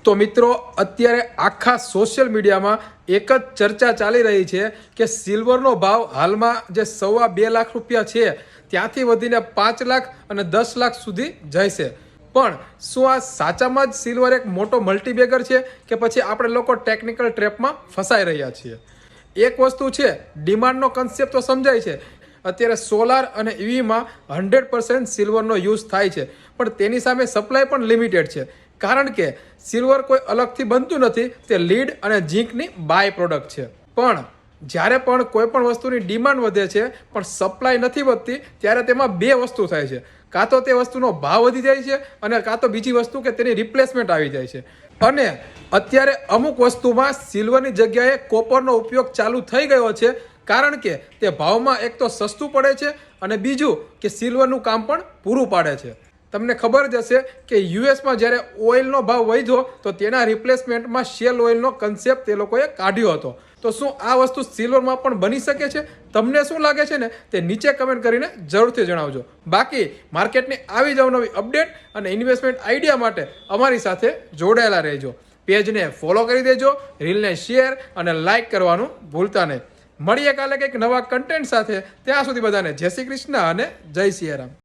તો મિત્રો અત્યારે આખા સોશિયલ મીડિયામાં એક જ ચર્ચા ચાલી રહી છે કે સિલ્વરનો ભાવ હાલમાં જે 2.25 લાખ રૂપિયા છે ત્યાંથી વધીને 5 લાખ અને 10 લાખ સુધી જશે। પણ શું આ સાચામાં જ સિલ્વર એક મોટો મલ્ટીબેગર છે કે પછી આપણે લોકો ટેકનિકલ ટ્રેપમાં ફસાઈ રહ્યા છીએ? એક વસ્તુ છે, ડિમાન્ડનો કન્સેપ્ટ તો સમજાય છે। અત્યારે સોલાર અને ઈવીમાં 100% સિલ્વરનો યુઝ થાય છે, પણ તેની સામે સપ્લાય પણ લિમિટેડ છે, કારણ કે સિલ્વર કોઈ અલગથી બનતું નથી, તે લીડ અને ઝીંકની બાય પ્રોડક્ટ છે। પણ જ્યારે પણ કોઈ પણ વસ્તુની ડિમાન્ડ વધે છે પણ સપ્લાય નથી વધતી, ત્યારે તેમાં બે વસ્તુ થાય છે, કાં તો તે વસ્તુનો ભાવ વધી જાય છે અને કાં તો બીજી વસ્તુ કે તેની રિપ્લેસમેન્ટ આવી જાય છે। અને અત્યારે અમુક વસ્તુમાં સિલ્વરની જગ્યાએ કોપરનો ઉપયોગ ચાલુ થઈ ગયો છે, કારણ કે તે ભાવમાં એક તો સસ્તું પડે છે અને બીજું કે સિલ્વરનું કામ પણ પૂરું પાડે છે। તમને ખબર જ હશે કે યુએસમાં જ્યારે ઓઇલનો ભાવ વધ્યો તો તેના રિપ્લેસમેન્ટમાં શેલ ઓઇલનો કન્સેપ્ટ તે લોકોએ કાઢ્યો હતો। તો શું આ વસ્તુ સિલ્વરમાં પણ બની શકે છે? તમને શું લાગે છે ને તે નીચે કમેન્ટ કરીને જરૂરથી જણાવજો। બાકી માર્કેટની આવી જ અવનવી અપડેટ અને ઇન્વેસ્ટમેન્ટ આઈડિયા માટે અમારી સાથે જોડાયેલા રહેજો। પેજને ફોલો કરી દેજો, રીલને શેર અને લાઇક કરવાનું ભૂલતા નહીં। મળીએ કાલે કંઈક નવા કન્ટેન્ટ સાથે। ત્યાં સુધી બધાને જય શ્રી કૃષ્ણ અને જય સિયારામ।